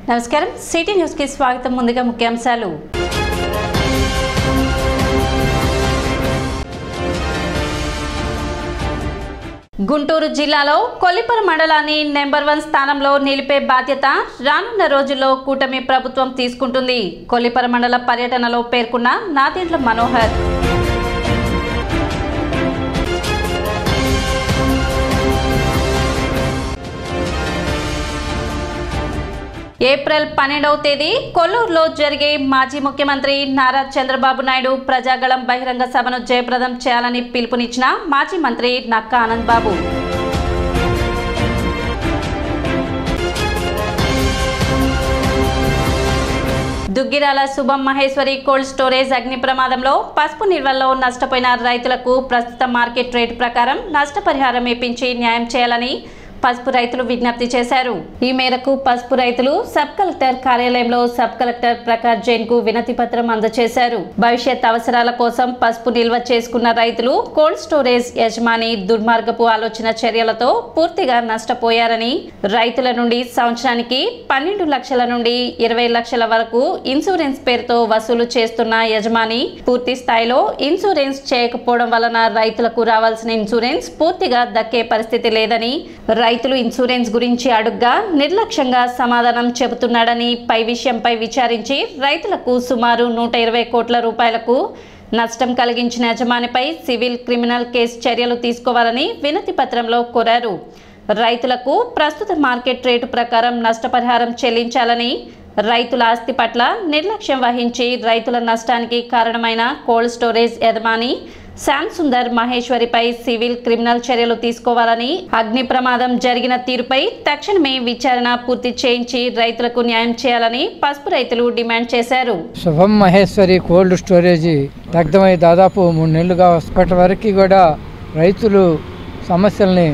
నమస్కారం city news కి స్వాగతం. ముందుగా ముఖ్యాంశాలు. గుంటూరు జిల్లాలో కొల్లిపర మండలాన్ని నెంబర్ 1 స్థానంలో నిలిపే బాధ్యత రానున్న రోజుల్లో కూటమి ప్రభుత్వం తీసుకుంటుంది. కొల్లిపర మండల పర్యటనలో పేర్కొన్న నాదెండ్ల మనోహర్. ఏప్రిల్ 12వ తేదీ కొల్లూరులో జరిగే మాజీ ముఖ్యమంత్రి నారా చంద్రబాబు నాయుడు ప్రజాగళం బహిరంగ సభను జయప్రదం చేయాలని పిలుపునిచ్చిన మాజీ మంత్రి నక్కా ఆనంద్ బాబు. దుగ్గిరాల శుభం మహేశ్వరి కోల్డ్ స్టోరేజ్ అగ్ని ప్రమాదంలో పసుపు నిల్వల్లో నష్టపోయిన రైతులకు ప్రస్తుత మార్కెట్ రేటు ప్రకారం నష్టపరిహారం ఇప్పించి న్యాయం చేయాలని పసుపు రైతులు విజ్ఞప్తి చేశారు. ఈ మేరకు పసుపు రైతులు సబ్ కలెక్టర్ కార్యాలయంలో సబ్ కలెక్టర్ ప్రకాష్ జైన్ కు వినతి పత్రం అందజేశారు. భవిష్యత్ అవసరాల కోసం పసుపు నిల్వ చేసుకున్న రైతులు కోల్డ్ స్టోరేజ్ యజమాని దుర్మార్గపు ఆలోచన చర్యలతో పూర్తిగా నష్టపోయారని, రైతుల నుండి సంవత్సరానికి 12 లక్షల నుండి 20 లక్షల వరకు ఇన్సూరెన్స్ పేరుతో వసూలు చేస్తున్న యజమాని పూర్తి స్థాయిలో ఇన్సూరెన్స్ చేయకపోవడం వలన రైతులకు రావాల్సిన ఇన్సూరెన్స్ పూర్తిగా దక్కే పరిస్థితి లేదని, రైతులు ఇన్సూరెన్స్ గురించి అడుగ్గా నిర్లక్ష్యంగా సమాధానం చెబుతున్నాడని, పై విషయంపై విచారించి రైతులకు సుమారు 120 కోట్ల రూపాయలకు నష్టం కలిగించిన యజమానిపై సివిల్, క్రిమినల్ కేసు చర్యలు తీసుకోవాలని వినతి పత్రంలో కోరారు. రైతులకు ప్రస్తుత మార్కెట్ రేటు ప్రకారం నష్టపరిహారం చెల్లించాలని, రైతుల ఆస్తి పట్ల నిర్లక్ష్యం వహించి రైతుల నష్టానికి కారణమైన కోల్డ్ స్టోరేజ్ యజమాని శ్యామ్ సుందర్ మహేశ్వరిపై సివిల్, క్రిమినల్ చర్యలు తీసుకోవాలని, అగ్ని ప్రమాదం జరిగిన తీరుపై తక్షణమే విచారణ పూర్తి చేయించి రైతులకు న్యాయం చేయాలని పసుపు రైతులు డిమాండ్ చేశారు. శుభం మహేశ్వరి కోల్డ్ స్టోరేజ్ దగ్ధమై దాదాపు 3 నెలలుగా ఇప్పటి వరకు కూడా రైతులు సమస్యల్ని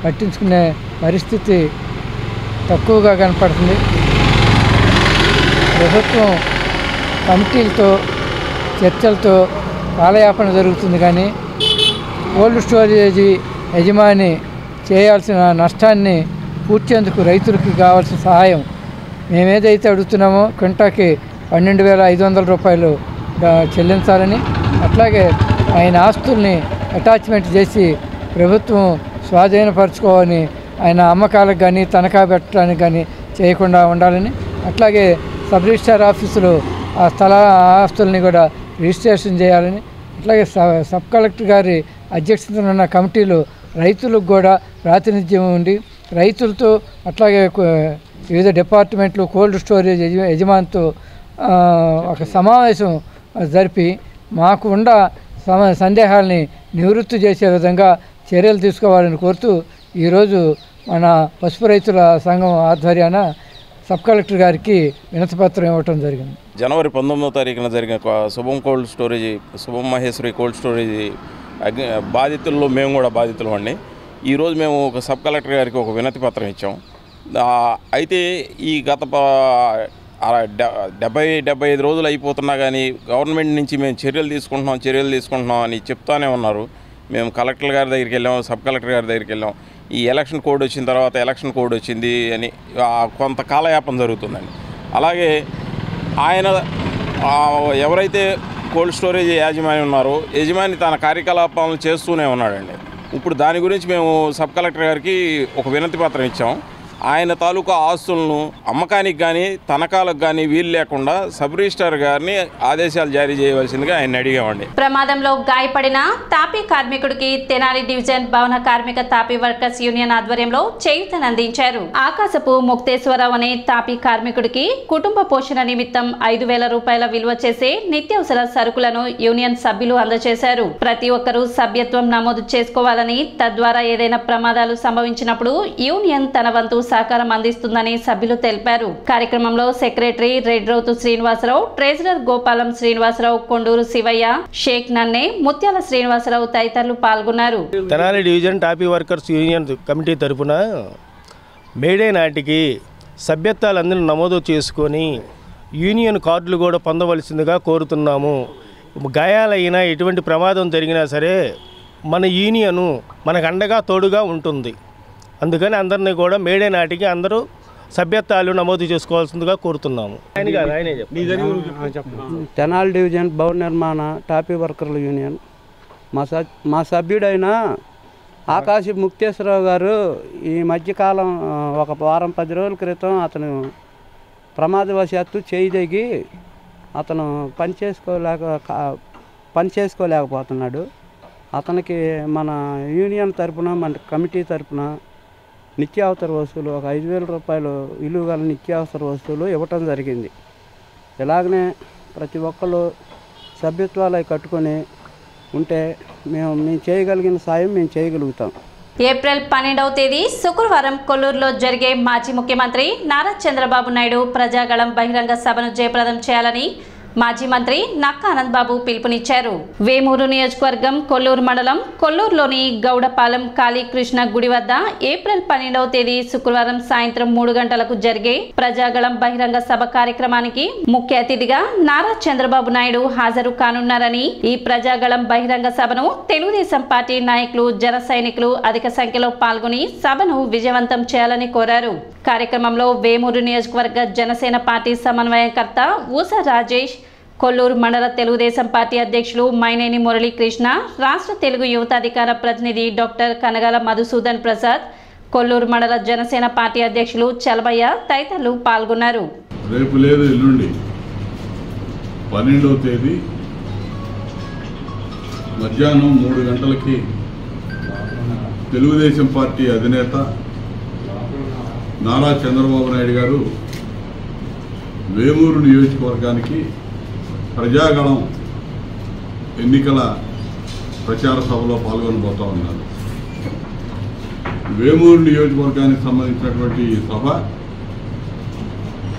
పట్టించుకునే పరిస్థితి తక్కువగా కనపడుతుంది. ప్రభుత్వం కమిటీలతో చర్చలతో కాలయాపన జరుగుతుంది, కానీ కోల్డ్ స్టోరేజ్ యజమాని చేయాల్సిన నష్టాన్ని పూడ్చేందుకు రైతులకు కావాల్సిన సహాయం మేమేదైతే అడుగుతున్నామో క్వింటాకి 12,500 రూపాయలు చెల్లించాలని, అట్లాగే ఆయన ఆస్తుల్ని అటాచ్మెంట్ చేసి ప్రభుత్వం స్వాధీనపరచుకోవాలని, ఆయన అమ్మకాలకు కానీ తనఖా పెట్టడానికి కానీ చేయకుండా ఉండాలని, అట్లాగే సబ్ రిజిస్ట్రార్ ఆఫీసులో ఆ ఆస్తుల్ని కూడా రిజిస్ట్రేషన్ చేయాలని, అట్లాగే సబ్ కలెక్టర్ గారి అధ్యక్షతన ఉన్న కమిటీలు రైతులకు కూడా ప్రాతినిధ్యం ఉండి రైతులతో అట్లాగే వివిధ డిపార్ట్మెంట్లు కోల్డ్ స్టోరేజ్ యజమానితో ఒక సమావేశం జరిపి మాకు ఉన్న సందేహాలని నివృత్తి చేసే విధంగా చర్యలు తీసుకోవాలని కోరుతూ ఈరోజు మన పసుపు రైతుల సంఘం ఆధ్వర్యాన సబ్ కలెక్టర్ గారికి వినతిపత్రం ఇవ్వటం జరిగింది. జనవరి 19వ తారీఖున జరిగిన శుభం మహేశ్వరి కోల్డ్ స్టోరేజ్ బాధితుల్లో మేము కూడా బాధితులు అండి. ఈరోజు మేము ఒక సబ్ కలెక్టర్ గారికి ఒక వినతి పత్రం ఇచ్చాం. అయితే ఈ గత 75 రోజులు అయిపోతున్నా కానీ గవర్నమెంట్ నుంచి మేము చర్యలు తీసుకుంటున్నాం అని చెప్తానే ఉన్నారు. మేము కలెక్టర్ గారి దగ్గరికి వెళ్ళాం, సబ్ కలెక్టర్ గారి దగ్గరికి వెళ్ళాం. ఈ ఎలక్షన్ కోడ్ వచ్చిన తర్వాత ఎలక్షన్ కోడ్ వచ్చింది అని కొంత కాలయాపన జరుగుతుందండి. అలాగే ఆయన ఎవరైతే కోల్డ్ స్టోరేజ్ యాజమాని ఉన్నారో యజమాని తన కార్యకలాపాలను చేస్తూనే ఉన్నాడండి. ఇప్పుడు దాని గురించి మేము సబ్ కలెక్టర్ గారికి ఒక వినతి పత్రం ఇచ్చాం. ఆయన తాలూకా ఆస్తులను అమ్మకానికి కానీ తనఖాలకు కానీ వీలు లేకుండా సబ్ రిజిస్ట్రార్ గారిని ఆదేశాలు జారీ చేయవలసిందిగా ఆయన అడిగామండి. ప్రమాదంలో గాయపడిన తాపీ కార్మికుడికి తెనాలి డివిజన్ భవన కార్మిక తాపీ వర్కర్స్ యూనియన్ ఆధ్వర్యంలో చేయూతనందించారు. ఆకాశపు ముక్తేశ్వరరావు అనే తాపీ కార్మికుడికి కుటుంబ పోషణ నిమిత్తం 5,000 రూపాయల విలువ చేసే నిత్యావసర సరుకులను యూనియన్ సభ్యులు అందజేశారు. ప్రతి ఒక్కరూ సభ్యత్వం నమోదు చేసుకోవాలని, తద్వారా ఏదైనా ప్రమాదాలు సంభవించినప్పుడు యూనియన్ తన వంతు సహకారం అందిస్తుందని సభ్యులు తెలిపారు. కార్యక్రమంలో సెక్రటరీ రెడ్రోతు శ్రీనివాసరావు, ట్రెజరర్ గోపాలం శ్రీనివాసరావు, కొండూరు శివయ్య, షేక్ నన్నే, ముత్యాల శ్రీనివాసరావు తదితరులు పాల్గొన్నారు. తెనాలి డివిజన్ టాపీ వర్కర్స్ యూనియన్ కమిటీ తరఫున మేడే నాటికి సభ్యత్వాలందరూ నమోదు చేసుకొని యూనియన్ కార్డులు కూడా పొందవలసిందిగా కోరుతున్నాము. గాయాలైనా ఎటువంటి ప్రమాదం జరిగినా సరే మన యూనియను మనకు అండగా తోడుగా ఉంటుంది. అందుకని అందరినీ కూడా మేడే నాటికి అందరూ సభ్యత్వాలు నమోదు చేసుకోవాల్సిందిగా కోరుతున్నాము. తెనాలి డివిజన్ భవన నిర్మాణ టాపీ వర్కర్ల యూనియన్ మా సభ్యుడైన ఆకాశి ముక్తేశ్వరరావు గారు ఈ మధ్యకాలం ఒక వారం 10 రోజుల క్రితం అతను ప్రమాదవశాత్తు చేయి తెగి అతను పని చేసుకోలేకపోతున్నాడు. అతనికి మన యూనియన్ తరపున మన కమిటీ తరపున నిత్యావసర వస్తువులు ఒక 5,000 రూపాయలు విలువ గల నిత్యావసర వస్తువులు ఇవ్వటం జరిగింది. ఇలాగనే ప్రతి ఒక్కరు సభ్యత్వాలు కట్టుకొని ఉంటే మేము చేయగలిగిన సాయం మేము చేయగలుగుతాం. ఏప్రిల్ 12వ తేదీ శుక్రవారం కొల్లూరులో జరిగే మాజీ ముఖ్యమంత్రి నారా చంద్రబాబు నాయుడు ప్రజాగళం బహిరంగ సభను జయప్రదం చేయాలని మాజీ మంత్రి నక్కా ఆనందబాబు పిలుపునిచ్చారు. వేమూరు నియోజకవర్గం కొల్లూరు మండలం కొల్లూరులోని గౌడపాలెం కాళీకృష్ణ గుడి వద్ద ఏప్రిల్ 12వ తేదీ శుక్రవారం సాయంత్రం 3 గంటలకు జరిగే ప్రజాగళం బహిరంగ సభ కార్యక్రమానికి ముఖ్య అతిథిగా నారా చంద్రబాబు నాయుడు హాజరు కానున్నారని, ఈ ప్రజాగళం బహిరంగ సభను తెలుగుదేశం పార్టీ నాయకులు జన సైనికులు అధిక సంఖ్యలో పాల్గొని సభను విజయవంతం చేయాలని కోరారు. కార్యక్రమంలో వేమూరు నియోజకవర్గ జనసేన పార్టీ సమన్వయకర్త ఊస రాజేష్, కొల్లూరు మండల తెలుగుదేశం పార్టీ అధ్యక్షులు మైనేని మురళీకృష్ణ, రాష్ట్ర తెలుగు యువత అధికార ప్రతినిధి డాక్టర్ కనగాల మధుసూదన్ ప్రసాద్, కొల్లూరు మండల జనసేన పార్టీ అధ్యక్షులు చలమయ్య తదితరులు పాల్గొన్నారు. రేపు లేదు ఎల్లుండి 12వ తేదీ మధ్యాహ్నం 3 గంటలకి తెలుగుదేశం పార్టీ అధినేత నారా చంద్రబాబు నాయుడు గారు వేమూరు నియోజకవర్గానికి ప్రజాగళం ఎన్నికల ప్రచార సభలో పాల్గొనబోతా ఉన్నారు. వేమూరు నియోజకవర్గానికి సంబంధించినటువంటి ఈ సభ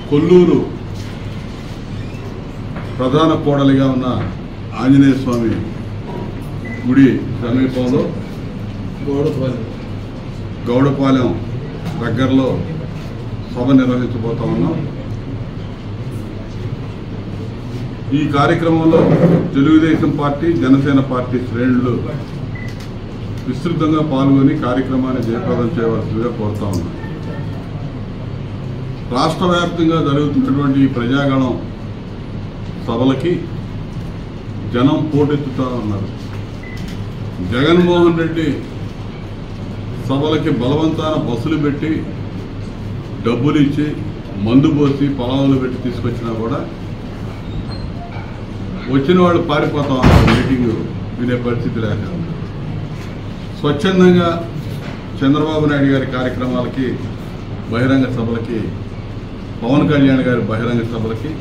కొల్లూరు ప్రధాన కూడలిగా ఉన్న ఆంజనేయ స్వామి గుడి సమీపంలో గౌడపాలెం దగ్గరలో సభ నిర్వహించబోతా ఉన్నాం. ఈ కార్యక్రమంలో తెలుగుదేశం పార్టీ జనసేన పార్టీ శ్రేణులు విస్తృతంగా పాల్గొని కార్యక్రమాన్ని జయప్రదం చేయవలసిందిగా కోరుతా ఉన్నాం. రాష్ట్ర వ్యాప్తంగా జరుగుతున్నటువంటి ఈ ప్రజాగణం సభలకి జనం పోటెత్తుతా ఉన్నారు. జగన్మోహన్ రెడ్డి సభలకి బలవంతాన బస్సులు పెట్టి డబ్బులు ఇచ్చి మందు పోసి పొలాలు పెట్టి తీసుకొచ్చినా కూడా వచ్చిన వాళ్ళు పారిపోతా ఉన్నారు. మీటింగ్ వినే పరిస్థితి లేక స్వచ్ఛందంగా చంద్రబాబు నాయుడు గారి కార్యక్రమాలకి బహిరంగ సభలకి, పవన్ కళ్యాణ్ గారి బహిరంగ సభలకి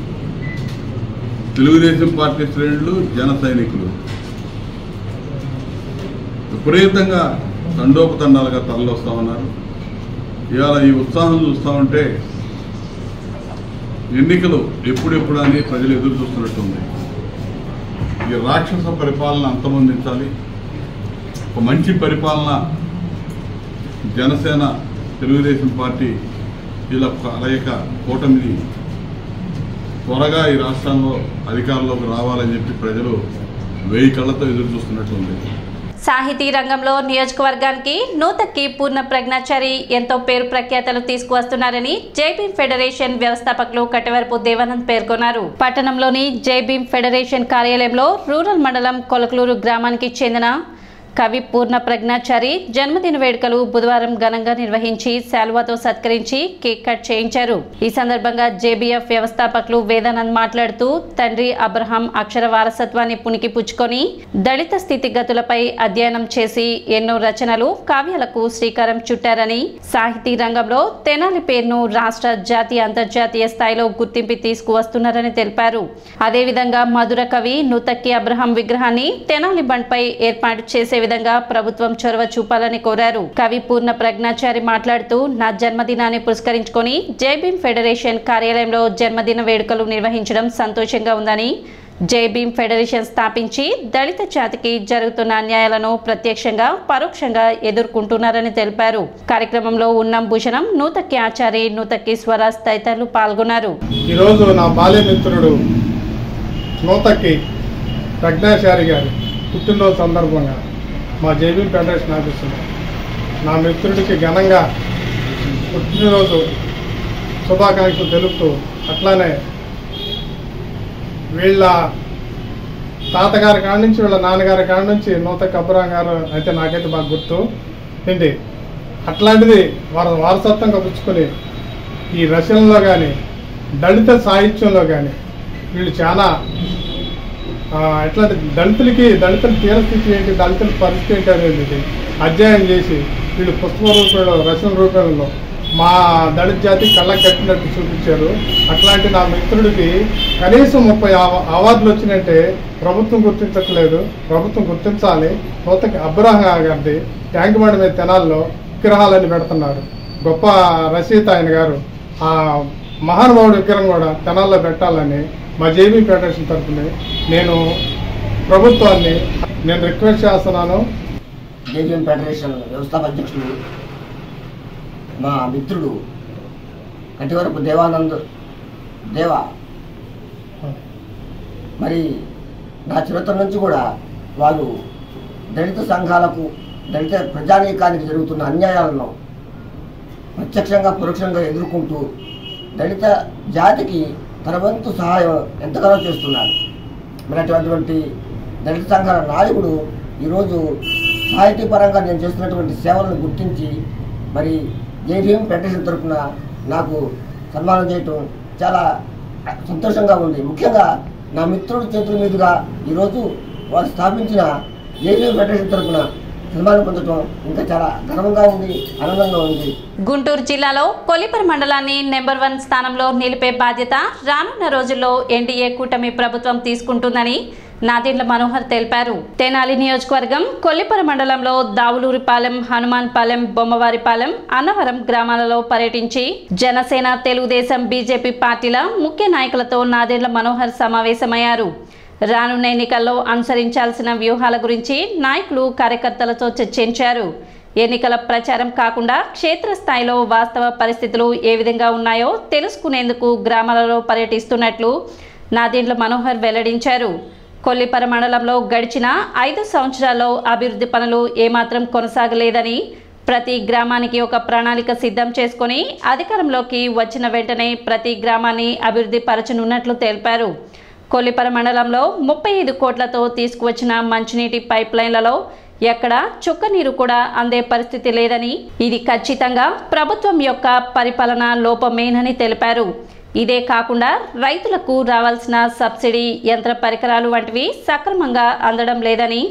తెలుగుదేశం పార్టీ శ్రేణులు జన సైనికులు విపరీతంగా తండోపతండాలుగా తరలివస్తా ఉన్నారు. ఇవాళ ఈ ఉత్సాహం చూస్తూ ఉంటే ఎన్నికలు ఎప్పుడెప్పుడు అని ప్రజలు ఎదురు చూస్తున్నట్టుంది. ఈ రాక్షస పరిపాలన అంతమొందించాలి. ఒక మంచి పరిపాలన జనసేన తెలుగుదేశం పార్టీ ఇలా కలయిక కూటమిని త్వరగా ఈ రాష్ట్రంలో అధికారంలోకి రావాలని చెప్పి ప్రజలు 1000 కళ్ళతో ఎదురు చూస్తున్నట్లుంది. సాహితీ రంగంలో నియోజకవర్గానికి నూతక్కి పూర్ణ ప్రజ్ఞాచారి ఎంతో పేరు ప్రఖ్యాతలు తీసుకువస్తున్నారని జైభీం ఫెడరేషన్ వ్యవస్థాపకులు కట్టెవరపు దేవానంద్ పేర్కొన్నారు. పట్టణంలోని జైభీం ఫెడరేషన్ కార్యాలయంలో రూరల్ మండలం కొలకలూరు గ్రామానికి చెందిన కవి పూర్ణ ప్రజ్ఞాచారి జన్మదిన వేడుకలు బుధవారం ఘనంగా నిర్వహించి శాలువాతో సత్కరించి కేక్ కట్ చేయించారు. ఈ సందర్భంగా జేబీఎఫ్ వ్యవస్థాపకులు వేదానంద్ మాట్లాడుతూ తండ్రి అబ్రహాం అక్షర వారసత్వాన్ని పుణికి పుచ్చుకొని దళిత స్థితిగతులపై అధ్యయనం చేసి ఎన్నో రచనలు కావ్యాలకు శ్రీకారం చుట్టారని, సాహితీ రంగంలో తెనాలి పేరును రాష్ట్ర జాతీయ అంతర్జాతీయ స్థాయిలో గుర్తింపు తీసుకువస్తున్నారని తెలిపారు. అదేవిధంగా మధుర కవి నూతక్కి అబ్రహాం విగ్రహాన్ని తెనాలి బండ్పై ఏర్పాటు చేసే విధంగా ప్రభుత్వం చొరవ చూపాలని కోరారు. కవి పూర్ణ ప్రజ్ఞాచారి మాట్లాడుతూ నా జన్మదినాన్ని పురస్కరించుకొని జైభీం ఫెడరేషన్ కార్యాలయంలో జన్మదిన వేడుకలు నిర్వహించడం సంతోషంగా ఉందని, జైభీం ఫెడరేషన్ స్థాపించి దళిత జాతికి జరుగుతున్న అన్యాయాలను ప్రత్యక్షంగా పరోక్షంగా ఎదుర్కొంటున్నారని తెలిపారు. కార్యక్రమంలో ఉన్నం భూషణం, నూతక్కి ఆచారి, నూతక్కి స్వరాజ్ తదితరులు పాల్గొన్నారు. ఈరోజు నా బాల్యమిత్రుడు నూతక్కి ప్రజ్ఞాచారి గారి పుట్టినరోజు సందర్భంగా మా జైభీం ఫెడరేషన్ ఆఫీసులో నా మిత్రుడికి ఘనంగా పుట్టినరోజు శుభాకాంక్షలు తెలుపుతూ, అట్లానే వీళ్ళ తాతగారి కాడ నుంచి వీళ్ళ నాన్నగారి కాడ నుంచి నూతక్ అబ్రహాం గారు అయితే నాకైతే బాగా గుర్తు ఏంటి, అట్లాంటిది వారసత్వంగా పుచ్చుకొని ఈ రచనలో కానీ దళిత సాహిత్యంలో కానీ వీళ్ళు చాలా ఎట్లాంటి దళితుల తీరస్థితి ఏంటి, దళితుల పరిస్థితి ఏంటి అనేది అధ్యయనం చేసి వీళ్ళు పుస్తక రూపంలో రచన రూపంలో మా దళిత జాతి కళ్ళకు కట్టినట్టు చూపించారు. అట్లాంటి నా మిత్రుడికి కనీసం 30 అవార్డులు వచ్చినాయంటే ప్రభుత్వం గుర్తించట్లేదు. ప్రభుత్వం గుర్తించాలి. నూతక్ అబ్రహాం గారిది ట్యాంక్ బండ్ మీద తెనాల్లో విగ్రహాలన్నీ పెడుతున్నారు. గొప్ప రచయిత ఆయన గారు. ఆ మహానుభావుడి విగ్రహం కూడా తెనాల్లో పెట్టాలని మా జేబీ ఫెడరేషన్ తరఫున నేను ప్రభుత్వాన్ని రిక్వెస్ట్ చేస్తున్నాను. జేబీఎం ఫెడరేషన్ వ్యవస్థాపక అధ్యక్షుడు మా మిత్రుడు కటివరపు దేవానంద్ దేవా, మరి నా చిరతరం నుంచి కూడా వారు దళిత సంఘాలకు, దళిత ప్రజానీకానికి జరుగుతున్న అన్యాయాలను ప్రత్యక్షంగా పరోక్షంగా ఎదుర్కొంటూ దళిత జాతికి తన వంతు సహాయం ఎంతగానో చేస్తున్నారు. మరి అటువంటి దళిత సంఘాల నాయకుడు ఈరోజు సాహితీ పరంగా నేను చేస్తున్నటువంటి సేవలను గుర్తించి మరి జేబీఎం ఫెడరేషన్ తరఫున నాకు సన్మానం చేయటం చాలా సంతోషంగా ఉంది. ముఖ్యంగా నా మిత్రుడి చేతుల మీదుగా ఈరోజు వారు స్థాపించిన జేబీఎం ఫెడరేషన్ తరఫున సన్మానం పొందడం ఇంకా చాలా గర్వంగా ఉంది, ఆనందంగా ఉంది. గుంటూరు జిల్లాలో కొల్లిపర మండలాన్ని నెంబర్ 1 స్థానంలో నిలిపే బాధ్యత రానున్న రోజుల్లో ఎన్డీఏ కూటమి ప్రభుత్వం తీసుకుంటుందని నాదెండ్ల మనోహర్ తెలిపారు. తెనాలి నియోజకవర్గం కొల్లిపర మండలంలో దావులూరిపాలెం, హనుమాన్పాలెం, బొమ్మవారిపాలెం, అన్నవరం గ్రామాలలో పర్యటించి జనసేన, తెలుగుదేశం, బీజేపీ పార్టీల ముఖ్య నాయకులతో నాదెండ్ల మనోహర్ సమావేశమయ్యారు. రానున్న ఎన్నికల్లో అనుసరించాల్సిన వ్యూహాల గురించి నాయకులు, కార్యకర్తలతో చర్చించారు. ఎన్నికల ప్రచారం కాకుండా క్షేత్రస్థాయిలో వాస్తవ పరిస్థితులు ఏ విధంగా ఉన్నాయో తెలుసుకునేందుకు గ్రామాలలో పర్యటిస్తున్నట్లు నాదెండ్ల మనోహర్ వెల్లడించారు. కొల్లిపర మండలంలో గడిచిన 5 సంవత్సరాల్లో అభివృద్ధి పనులు ఏమాత్రం కొనసాగలేదని, ప్రతి గ్రామానికి ఒక ప్రణాళిక సిద్ధం చేసుకొని అధికారంలోకి వచ్చిన వెంటనే ప్రతి గ్రామాన్ని అభివృద్ధి పరచనున్నట్లు తెలిపారు. కొల్లిపర మండలంలో 35 కోట్లతో తీసుకువచ్చిన మంచినీటి పైప్ లైన్లలో ఎక్కడ చుక్క నీరు కూడా అందే పరిస్థితి లేదని, ఇది ఖచ్చితంగా ప్రభుత్వం యొక్క పరిపాలన లోపమేనని తెలిపారు. ఇదే కాకుండా రైతులకు రావాల్సిన సబ్సిడీ, యంత్ర పరికరాలు వంటివి సక్రమంగా అందడం లేదని,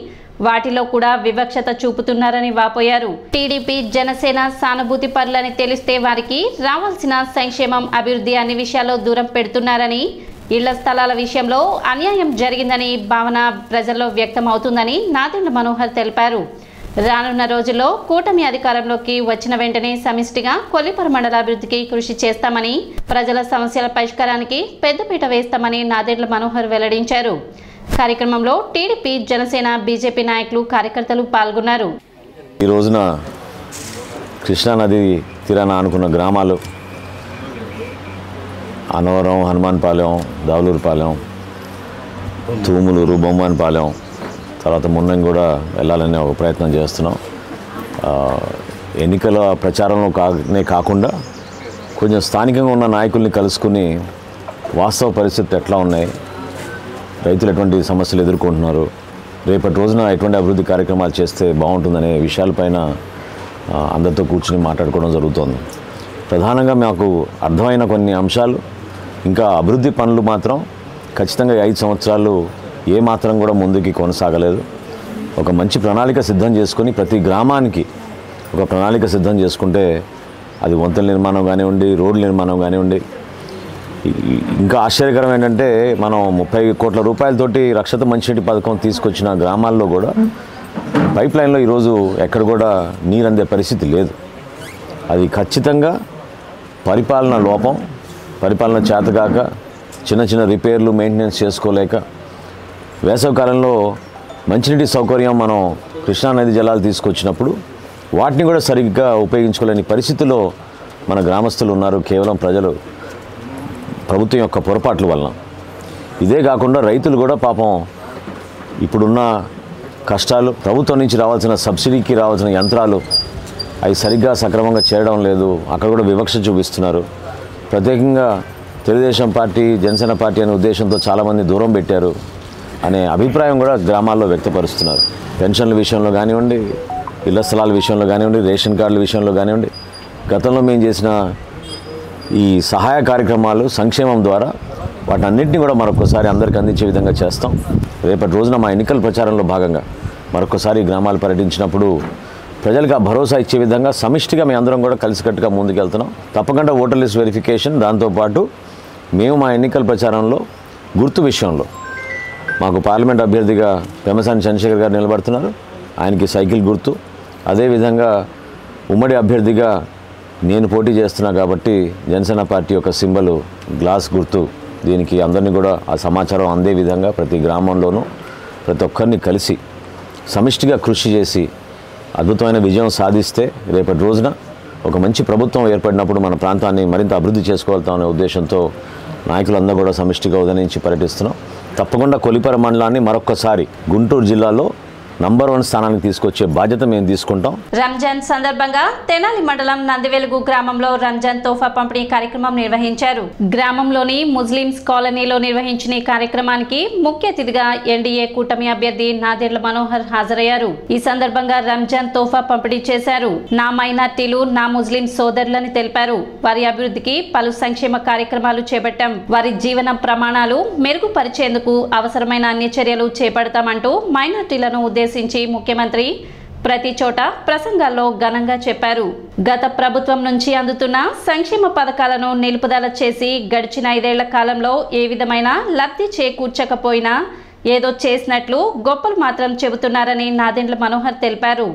వాటిలో కూడా వివక్షత చూపుతున్నారని వాపోయారు. టీడీపీ, జనసేన సానుభూతి పరులని తెలిస్తే వారికి రావాల్సిన సంక్షేమం, అభివృద్ధి అన్ని విషయాల్లో దూరం పెడుతున్నారని, ఇళ్ల స్థలాల విషయంలో అన్యాయం జరిగిందని భావన ప్రజల్లో వ్యక్తమవుతుందని నాదెండ్ల మనోహర్ తెలిపారు. రానున్న రోజుల్లో కూటమి అధికారంలోకి వచ్చిన వెంటనే సమిష్టిగా కొల్లిపర మండల అభివృద్ధికి కృషి చేస్తామని, ప్రజల సమస్యల పరిష్కారానికి పెద్దపీట వేస్తామని నాదెండ్ల మనోహర్ వెల్లడించారు. కార్యక్రమంలో టీడీపీ, జనసేన, బీజేపీ నాయకులు, కార్యకర్తలు పాల్గొన్నారు. ఈ రోజున కృష్ణానది తీరాన ఆనుకున్న గ్రామాలు అన్నవరం, హనుమాన్పాలెం, దావులూరుపాలెం, తూములూరు, బొమ్మన్పాలెం, తర్వాత మున్నం కూడా వెళ్ళాలని ఒక ప్రయత్నం చేస్తున్నాం. ఎన్నికల ప్రచారంలో కాకుండా కొంచెం స్థానికంగా ఉన్న నాయకుల్ని కలుసుకుని వాస్తవ పరిస్థితులు ఎట్లా ఉన్నాయి, రైతులు ఎటువంటి సమస్యలు ఎదుర్కొంటున్నారు, రేపటి రోజున ఎటువంటి అభివృద్ధి కార్యక్రమాలు చేస్తే బాగుంటుందనే విషయాలపైన అందరితో కూర్చుని మాట్లాడుకోవడం జరుగుతోంది. ప్రధానంగా మాకు అర్థమైన కొన్ని అంశాలు, ఇంకా అభివృద్ధి పనులు మాత్రం ఖచ్చితంగా 5 సంవత్సరాలు ఏమాత్రం కూడా ముందుకి కొనసాగలేదు. ఒక మంచి ప్రణాళిక సిద్ధం చేసుకొని ప్రతి గ్రామానికి ఒక ప్రణాళిక సిద్ధం చేసుకుంటే అది వంతెన నిర్మాణం కానివ్వండి, రోడ్ల నిర్మాణం కానివ్వండి. ఇంకా ఆశ్చర్యకరం ఏంటంటే మనం 30 కోట్ల రూపాయలతోటి రక్షిత మంచినీటి పథకం తీసుకొచ్చిన గ్రామాల్లో కూడా పైప్ లైన్లో ఈరోజు ఎక్కడ కూడా నీరు అందే పరిస్థితి లేదు. అది ఖచ్చితంగా పరిపాలన లోపం, పరిపాలన చేతగాక, చిన్న చిన్న రిపేర్లు, మెయింటెనెన్స్ చేసుకోలేక, వేసవికాలంలో మంచినీటి సౌకర్యం మనం కృష్ణానది జలాలు తీసుకొచ్చినప్పుడు వాటిని కూడా సరిగ్గా ఉపయోగించుకోలేని పరిస్థితిలో మన గ్రామస్తులు ఉన్నారు. కేవలం ప్రభుత్వం యొక్క పొరపాట్ల వలన. ఇదే కాకుండా రైతులు కూడా పాపం ఇప్పుడున్న కష్టాలు, ప్రభుత్వం నుంచి రావాల్సిన సబ్సిడీకి రావాల్సిన యంత్రాలు అవి సరిగ్గా సక్రమంగా చేయడం లేదు. అక్కడ కూడా వివక్ష చూపిస్తున్నారు. ప్రత్యేకంగా తెలుగుదేశం పార్టీ జనసేన పార్టీ అనే ఉద్దేశంతో చాలామంది దూరం పెట్టారు అనే అభిప్రాయం కూడా గ్రామాల్లో వ్యక్తపరుస్తున్నారు. పెన్షన్ల విషయంలో కానివ్వండి, ఇళ్ల స్థలాల విషయంలో కానివ్వండి, రేషన్ కార్డుల విషయంలో కానివ్వండి, గతంలో మేము చేసిన ఈ సహాయ కార్యక్రమాలు సంక్షేమం ద్వారా వాటన్నింటినీ కూడా మరొకసారి అందరికీ అందించే విధంగా చేస్తాం. రేపటి రోజున మా ఎన్నికల ప్రచారంలో భాగంగా మరొకసారి గ్రామాలు పర్యటించినప్పుడు ప్రజలకు ఆ భరోసా ఇచ్చే విధంగా సమిష్టిగా మేము అందరం కూడా కలిసికట్టుగా ముందుకెళ్తున్నాం. తప్పకుండా ఓటర్ లిస్ట్ వెరిఫికేషన్, దాంతోపాటు మేము మా ఎన్నికల ప్రచారంలో గుర్తు విషయంలో మాకు పార్లమెంట్ అభ్యర్థిగా పెమ్మసాని చంద్రశేఖర్ గారు నిలబడుతున్నారు, ఆయనకి సైకిల్ గుర్తు. అదేవిధంగా ఉమ్మడి అభ్యర్థిగా నేను పోటీ చేస్తున్నా కాబట్టి జనసేన పార్టీ యొక్క సింబల్ గ్లాస్ గుర్తు. దీనికి అందరినీ కూడా ఆ సమాచారం అందే విధంగా ప్రతి గ్రామంలోనూ ప్రతి ఒక్కరిని కలిసి సమిష్టిగా కృషి చేసి అద్భుతమైన విజయం సాధిస్తే రేపటి రోజున ఒక మంచి ప్రభుత్వం ఏర్పడినప్పుడు మన ప్రాంతాన్ని మరింత అభివృద్ధి చేసుకోగలుగుతామనే ఉద్దేశంతో నాయకులందరూ కూడా సమిష్టిగా ఉదయించి పర్యటిస్తున్నాం. తప్పకుండా కొలిపర మండలాన్ని మరొక్కసారి గుంటూరు జిల్లాలో నంబర్ 1 స్థానానికి తీసుకొచ్చే బాధ్యత మేము తీసుకుంటాం. రంజాన్ సందర్భంగా తెనాలి మండలం నందివెలుగు గ్రామంలో రంజాన్ తోఫా పంపిణీ కార్యక్రమం నిర్వహించారు. గ్రామంలోని ముస్లిమ్స్ కాలనీలో నిర్వహించిన ఈ కార్యక్రమానికి ముఖ్య అతిథిగా ఎన్డీఏ కూటమి అభ్యర్థి నాదెండ్ల మనోహర్ హాజరయ్యారు. ఈ సందర్భంగా రంజాన్ తోఫా పంపిణీ చేశారు. నా మైనార్టీలు నా ముస్లిం సోదరులని తెలిపారు. వారి అభివృద్ధికి పలు సంక్షేమ కార్యక్రమాలు చేపట్టాం. వారి జీవన ప్రమాణాలు మెరుగుపరిచేందుకు అవసరమైన అన్ని చర్యలు చేపడతామంటూ మైనార్టీలను ఉద్దేశించి ముఖ్యమంత్రి ప్రతి చోట ప్రసంగాల్లో ఘనంగా చెప్పారు. గత ప్రభుత్వం నుంచి అందుతున్న సంక్షేమ పథకాలను నిలుపుదల చేసి గడిచిన 5 ఏళ్ల కాలంలో ఏ విధమైన లబ్ధి చేకూర్చకపోయినా ఏదో చేసినట్లు గొప్పలు మాత్రం చెబుతున్నారని నాదెండ్ల మనోహర్ తెలిపారు.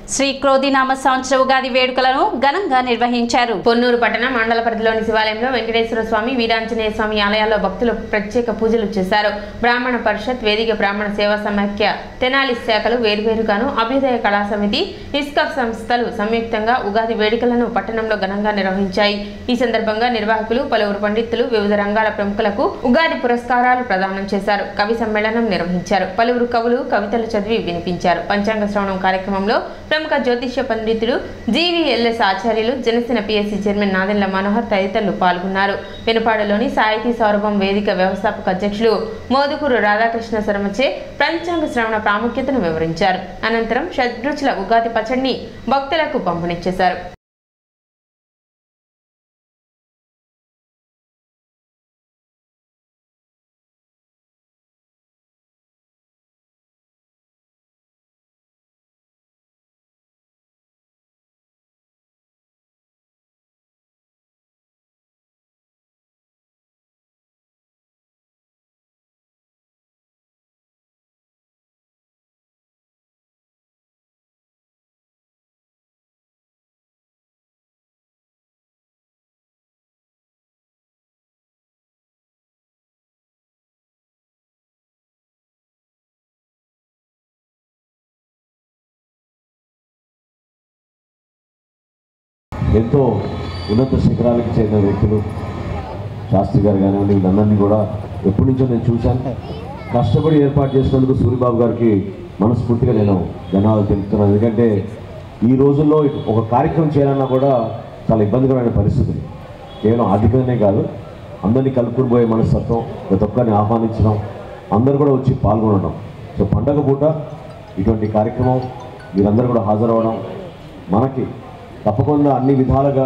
శ్రీ క్రోధినామ సంవత్సర ఉగాది వేడుకలను ఘనంగా నిర్వహించారు. పొన్నూరు పట్టణ మండల పరిధిలోని శివాలయంలో వెంకటేశ్వర స్వామి, వీరాంజనేయ స్వామి ఆలయాల్లో భక్తులు ప్రత్యేక పూజలు చేశారు. బ్రాహ్మణ పరిషత్, వేదిక బ్రాహ్మణ సేవా సమాఖ్య, తెనాలి శాఖలు వేర్వేరుగాను, అభ్యుదయ కళా సమితి, ఇస్కాఫ్ సంస్థలు సంయుక్తంగా ఉగాది వేడుకలను పట్టణంలో ఘనంగా నిర్వహించాయి. ఈ సందర్భంగా నిర్వాహకులు, పలువురు పండితులు, వివిధ రంగాల ప్రముఖులకు ఉగాది పురస్కారాలు ప్రదానం చేశారు. కవి సమ్మేళనం నిర్వహించారు. పలువురు కవులు కవితలు చదివి వినిపించారు. పంచాంగ శ్రవణం కార్యక్రమంలో ప్రముఖ జ్యోతిష్య పండితులు జీవీఎల్ఎస్ ఆచార్యులు, జనసేన పిఎస్సి చైర్మన్ నాదెండ్ల మనోహర్ తదితరులు పాల్గొన్నారు. పెనుపాడులోని సాహితీ సౌరభం వేదిక వ్యవస్థాపక అధ్యక్షులు మోదుకూరు రాధాకృష్ణ శర్మచే పంచాంగ శ్రవణ ప్రాముఖ్యతను వివరించారు. అనంతరం షడ్రుచుల ఉగాది పచ్చడిని భక్తులకు పంపిణీ చేశారు. ఎంతో ఉన్నత శిఖరాలకు చెందిన వ్యక్తులు శాస్త్రి గారు కానివ్వండి, వీళ్ళందరినీ కూడా ఎప్పటి నుంచో నేను చూశాను. కష్టపడి ఏర్పాటు చేసినందుకు సూరిబాబు గారికి మనస్ఫూర్తిగా నేను ధన్యవాదాలు తెలుపుతున్నాను. ఎందుకంటే ఈ రోజుల్లో ఒక కార్యక్రమం చేయాలన్నా కూడా చాలా ఇబ్బందికరమైన పరిస్థితులు. కేవలం ఆర్థికంగానే కాదు, అందరినీ కలుపుకుని పోయే మనస్తత్వం, ప్రతి ఒక్కరిని ఆహ్వానించడం, అందరూ కూడా వచ్చి పాల్గొనడం. సో పండగ పూట ఇటువంటి కార్యక్రమం మీరందరూ కూడా హాజరవ్వడం మనకి తప్పకుండా అన్ని విధాలుగా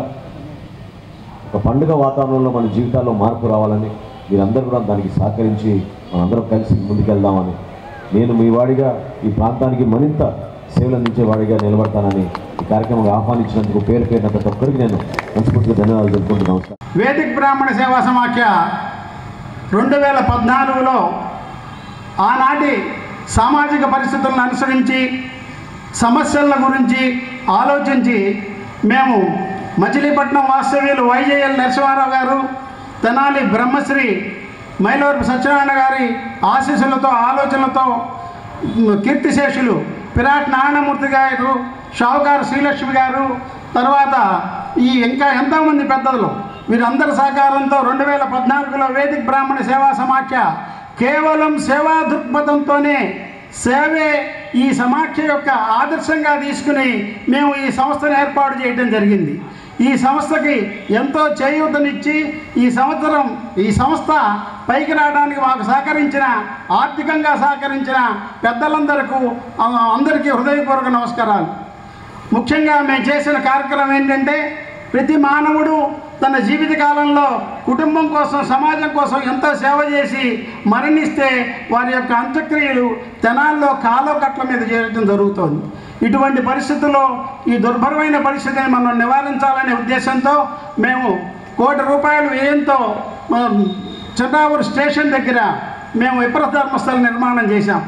ఒక పండుగ వాతావరణంలో మన జీవితాల్లో మార్పు రావాలని మీరందరూ కూడా దానికి సహకరించి మనందరం కలిసి ముందుకెళ్దామని, నేను మీ వాడిగా ఈ ప్రాంతానికి మరింత సేవలు అందించేవాడిగా నిలబడతానని ఈ కార్యక్రమం ఆహ్వానించినందుకు పేరు పేరున ప్రతి ఒక్కరికి నేను మనస్ఫూర్తిగా ధన్యవాదాలు తెలుపుకుంటున్నాను. వేదిక బ్రాహ్మణ సేవా సమాఖ్య 2014లో ఆనాటి సామాజిక పరిస్థితులను అనుసరించి సమస్యల గురించి ఆలోచించి మేము మచిలీపట్నం వాస్తవ్యులు వైజేఎల్ నరసింహారావు గారు, తెనాలి బ్రహ్మశ్రీ మైలవరపు సత్యనారాయణ గారి ఆశీస్సులతో ఆలోచనలతో కీర్తిశేషులు పిరాట్ నారాయణమూర్తి గారు, షావుకారు శ్రీలక్ష్మి గారు, తర్వాత ఇంకా ఎంతోమంది పెద్దలు వీరందరి సహకారంతో 2014లో వేదిక బ్రాహ్మణ సేవా సమాఖ్య కేవలం సేవా దృక్పథంతోనే సేవే ఈ సమాఖ్య యొక్క ఆదర్శంగా తీసుకుని మేము ఈ సంస్థను ఏర్పాటు చేయడం జరిగింది. ఈ సంస్థకి ఎంతో చేయూతనిచ్చి ఈ సంస్థ పైకి రావడానికి మాకు సహకరించిన, ఆర్థికంగా సహకరించిన అందరికీ హృదయపూర్వక నమస్కారాలు. ముఖ్యంగా మేము చేసిన కార్యక్రమం ఏంటంటే, ప్రతి మానవుడు తన జీవిత కాలంలో కుటుంబం కోసం, సమాజం కోసం ఎంతో సేవ చేసి మరణిస్తే వారి యొక్క అంత్యక్రియలు తెనాల్లో కాలువకట్ల మీద చేయడం జరుగుతోంది. ఇటువంటి పరిస్థితుల్లో ఈ దుర్భరమైన పరిస్థితిని మనం నివారించాలనే ఉద్దేశంతో మేము ₹1,00,00,000 వ్యయంతో చిన్నావూరు స్టేషన్ దగ్గర మేము విప్ర ధర్మస్థల నిర్మాణం చేశాం.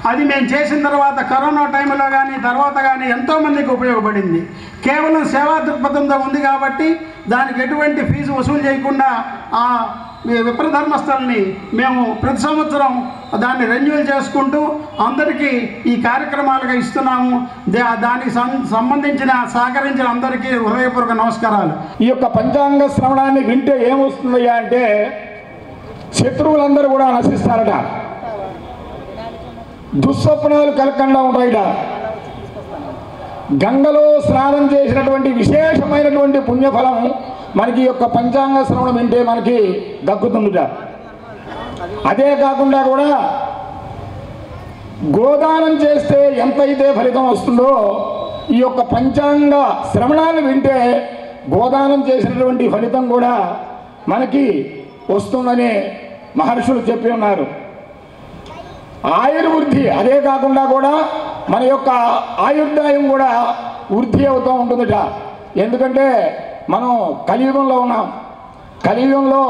అది మేము చేసిన తర్వాత కరోనా టైంలో కానీ తర్వాత కానీ ఎంతోమందికి ఉపయోగపడింది. కేవలం సేవా దృక్పథంతో ఉంది కాబట్టి దానికి ఎటువంటి ఫీజు వసూలు చేయకుండా ఆ విప్ర ధర్మస్థలని మేము ప్రతి సంవత్సరం దాన్ని రెన్యువల్ చేసుకుంటూ అందరికీ ఈ కార్యక్రమాలుగా ఇస్తున్నాము. దానికి సంబంధించిన సహకరించిన అందరికీ హృదయపూర్వక నమస్కారాలు. ఈ యొక్క పంచాంగ శ్రవణాన్ని వింటే ఏమొస్తుందయ్యా అంటే, శత్రువులందరూ కూడా నశిస్తారట, దుస్వప్నాలు కలగకుండా ఉంటాయిట, గంగలో స్నానం చేసినటువంటి విశేషమైనటువంటి పుణ్యఫలం మనకి యొక్క పంచాంగ శ్రవణం వింటే మనకి దక్కుతుందిట. అదే కాకుండా కూడా గోదానం చేస్తే ఎంతైతే ఫలితం వస్తుందో ఈ యొక్క పంచాంగ శ్రవణాన్ని వింటే గోదానం చేసినటువంటి ఫలితం కూడా మనకి వస్తుందని మహర్షులు చెప్పి ఉన్నారు. ఆయుర్వృద్ధి, అదే కాకుండా కూడా మన యొక్క ఆయుర్దాయం కూడా వృద్ధి అవుతూ ఉంటుందట. ఎందుకంటే మనం కలియుగంలో ఉన్నాం. కలియుగంలో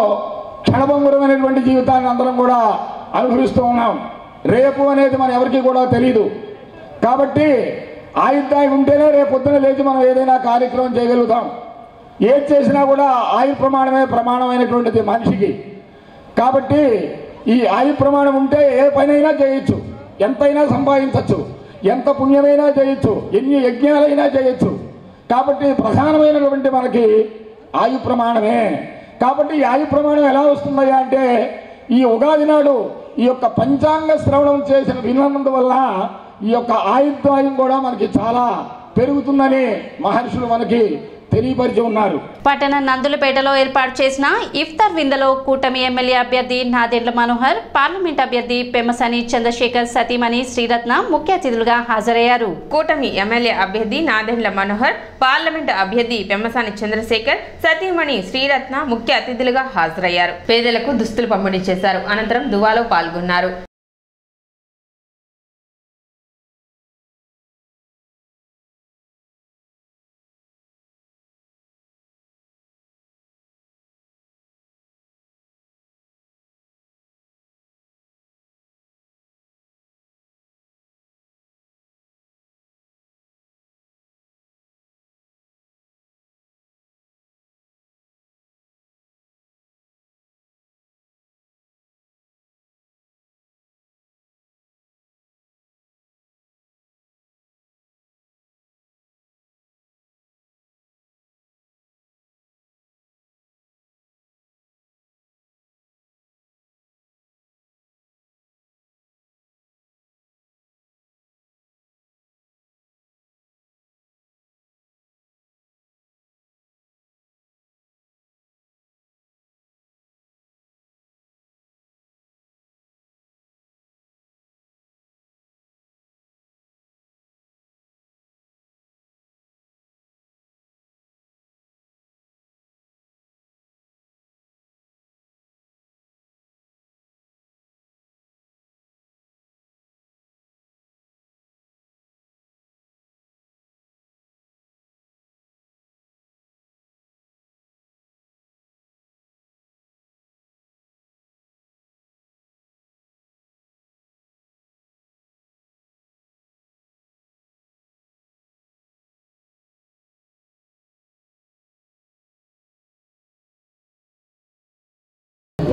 క్షణభంగురమైనటువంటి జీవితాన్ని అందరం కూడా అనుభవిస్తూ ఉన్నాం. రేపు అనేది మనం ఎవరికి కూడా తెలియదు. కాబట్టి ఆయుర్దాయం ఉంటేనే రేపు పొద్దున లేచి మనం ఏదైనా కార్యక్రమం చేయగలుగుతాం. ఏది చేసినా కూడా ఆయు ప్రమాణమే ప్రమాణమైనటువంటిది మనిషికి. కాబట్టి ఈ ఆయు ప్రమాణం ఉంటే ఏ పనైనా చేయొచ్చు, ఎంతైనా సంపాదించవచ్చు, ఎంత పుణ్యమైనా చేయొచ్చు, ఎన్ని యజ్ఞాలైనా చేయొచ్చు. కాబట్టి ప్రధానమైనటువంటి మనకి ఆయు ప్రమాణమే. కాబట్టి ఈ ఆయు ప్రమాణం ఎలా వస్తుందయ్యా అంటే, ఈ ఉగాది నాడు ఈ యొక్క పంచాంగ శ్రవణం చేసిన విన్నందువల్ల ఈ యొక్క ఆయుర్దాయం కూడా మనకి చాలా పెరుగుతుందని మహర్షులు మనకి తెలియపరిచి ఉన్నారు. పట్టణ నందులపేటలో ఏర్పాటు చేసిన ఇఫ్తార్ విందులో కూటమి ఎమ్మెల్యే అభ్యర్థి నాదెండ్ల మనోహర్, పార్లమెంట్ అభ్యర్థి పెమ్మసాని చంద్రశేఖర్ సతీమణి శ్రీరత్న ముఖ్య అతిథులుగా హాజరయ్యారు. కూటమి ఎమ్మెల్యే అభ్యర్థి నాదెండ్ల మనోహర్, పార్లమెంట్ అభ్యర్థి పెమ్మసాని చంద్రశేఖర్ సతీమణి శ్రీరత్న ముఖ్య అతిథులుగా హాజరయ్యారు. పేదలకు దుస్తులు పంపిణీ చేశారు. అనంతరం దువాలో పాల్గొన్నారు.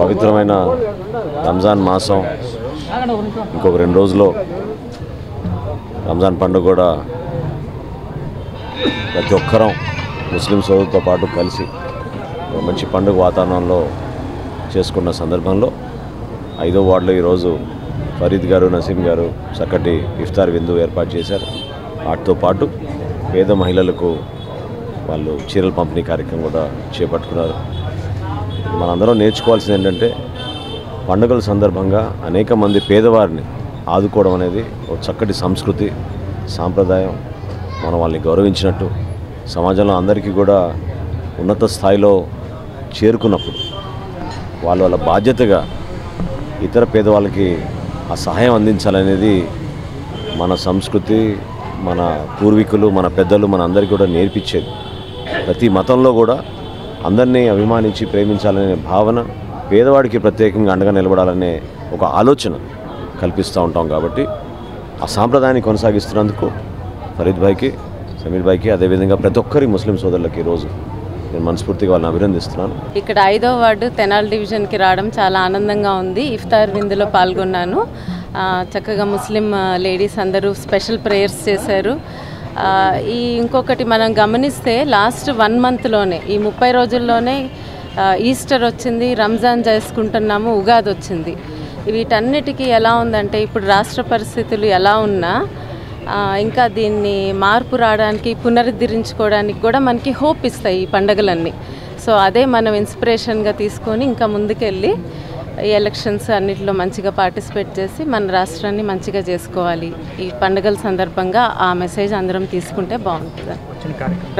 పవిత్రమైన రంజాన్ మాసం ఇంకొక 2 రోజుల్లో రంజాన్ పండుగ కూడా ప్రతి ఒక్కరం ముస్లిం సోదరులతో పాటు కలిసి మంచి పండుగ వాతావరణంలో చేసుకున్న సందర్భంలో 5వ వార్డులో ఈరోజు ఫరీద్ గారు, నసీం గారు చక్కటి ఇఫ్తార్ విందు ఏర్పాటు చేశారు. వాటితో పాటు పేద మహిళలకు వాళ్ళు చీరల పంపిణీ కార్యక్రమం కూడా చేపట్టుకున్నారు. మనందరం నేర్చుకోవాల్సింది ఏంటంటే పండుగల సందర్భంగా అనేక మంది పేదవారిని ఆదుకోవడం అనేది ఒక చక్కటి సంస్కృతి, సాంప్రదాయం. మనం వాళ్ళని గౌరవించినట్టు సమాజంలో అందరికీ కూడా ఉన్నత స్థాయిలో చేరుకున్నప్పుడు వాళ్ళ బాధ్యతగా ఇతర పేదవాళ్ళకి ఆ సహాయం అందించాలనేది మన సంస్కృతి, మన పూర్వీకులు, మన పెద్దలు మన అందరికీ కూడా నేర్పించేది. ప్రతి మతంలో కూడా అందరినీ అభిమానించి ప్రేమించాలనే భావన, పేదవాడికి ప్రత్యేకంగా అండగా నిలబడాలనే ఒక ఆలోచన కల్పిస్తూ ఉంటాం. కాబట్టి ఆ సాంప్రదాయాన్ని కొనసాగిస్తున్నందుకు ఫరీద్ భాయ్కి, సమీర్ భాయ్కి, అదేవిధంగా ప్రతి ఒక్కరి ముస్లిం సోదరులకి ఈరోజు నేను మనస్ఫూర్తిగా వాళ్ళని అభినందిస్తున్నాను. ఇక్కడ 5వ వార్డు తెనాలి డివిజన్కి రావడం చాలా ఆనందంగా ఉంది. ఇఫ్తార్ విందులో పాల్గొన్నాను. చక్కగా ముస్లిం లేడీస్ అందరూ స్పెషల్ ప్రేయర్స్ చేశారు. ఇంకొకటి మనం గమనిస్తే లాస్ట్ 1 మంత్లోనే ఈ 30 రోజుల్లోనే ఈస్టర్ వచ్చింది, రంజాన్ చేసుకుంటున్నాము, ఉగాది వచ్చింది. వీటన్నిటికీ ఎలా ఉందంటే ఇప్పుడు రాష్ట్ర పరిస్థితులు ఎలా ఉన్నా ఇంకా దీన్ని మార్పు రావడానికి, పునరుద్ధరించుకోవడానికి కూడా మనకి హోప్ ఇస్తాయి ఈ పండుగలన్నీ. సో అదే మనం ఇన్స్పిరేషన్గా తీసుకొని ఇంకా ముందుకెళ్ళి ఈ ఎలక్షన్స్ అన్నిటిలో మంచిగా పార్టిసిపేట్ చేసి మన రాష్ట్రాన్ని మంచిగా చేసుకోవాలి. ఈ పండుగల సందర్భంగా ఆ మెసేజ్ అందరం తీసుకుంటే బాగుంటుంది.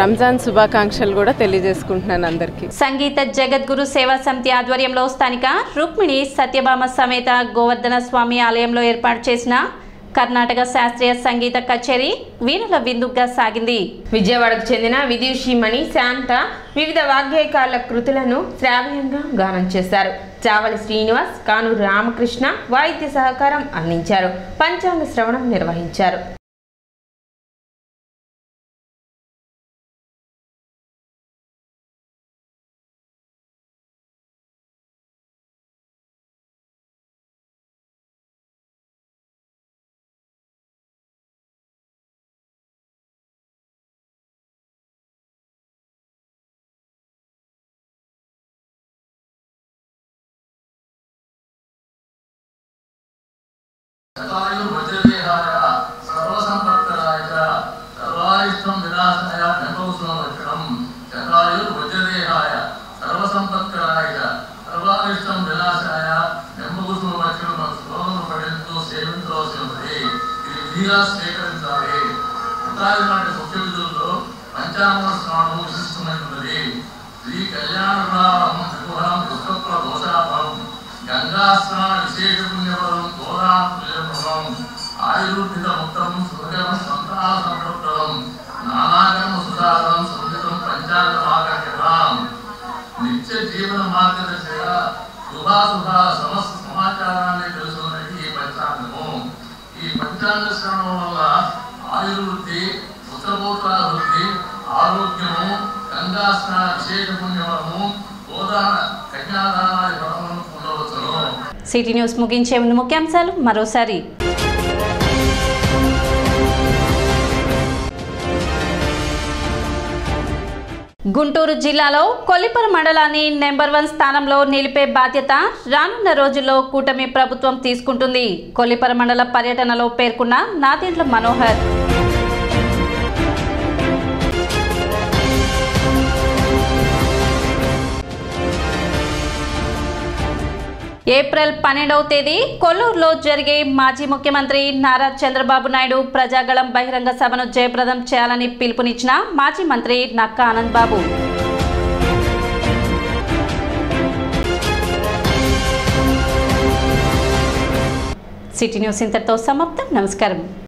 రంజాన్ శుభాకాంక్షలు కూడా తెలియజేసుకుంటున్నాను అందరికీ. సంగీత జగద్గురు సేవా సమితి ఆధ్వర్యంలో స్థానిక రుక్మిణి సత్యభామ సమేత గోవర్ధన స్వామి ఆలయంలో ఏర్పాటు చేసిన కర్ణాటక శాస్త్రీయ సంగీత కచేరీ వీణుల విందుగా సాగింది. విజయవాడకు చెందిన విదుషిమణి శాంత వివిధ వాగ్గేయకారుల కృతులను శ్రావ్యంగా గానం చేశారు. చావలి శ్రీనివాస్, కానూరు రామకృష్ణ వాయిద్య సహకారం అందించారు. పంచాంగ శ్రవణం నిర్వహించారు. సిటీ న్యూస్ ముగించే ముందు ముఖ్యాంశాలు మరోసారి. గుంటూరు జిల్లాలో కొల్లిపర మండలాన్ని నెంబర్ 1 స్థానంలో నిలిపే బాధ్యత రానున్న రోజుల్లో కూటమి ప్రభుత్వం తీసుకుంటుంది. కొల్లిపర మండల పర్యటనలో పేర్కొన్న నాదెండ్ల మనోహర్. ఏప్రిల్ 12వ తేదీ కొల్లూరులో జరిగే మాజీ ముఖ్యమంత్రి నారా చంద్రబాబు నాయుడు ప్రజాగళం బహిరంగ సభను జయప్రదం చేయాలని పిలుపునిచ్చిన మాజీ మంత్రి నక్కా ఆనంద్ బాబు. సిటీ న్యూస్ ఇంతటితో సమాప్తం. నమస్కారం.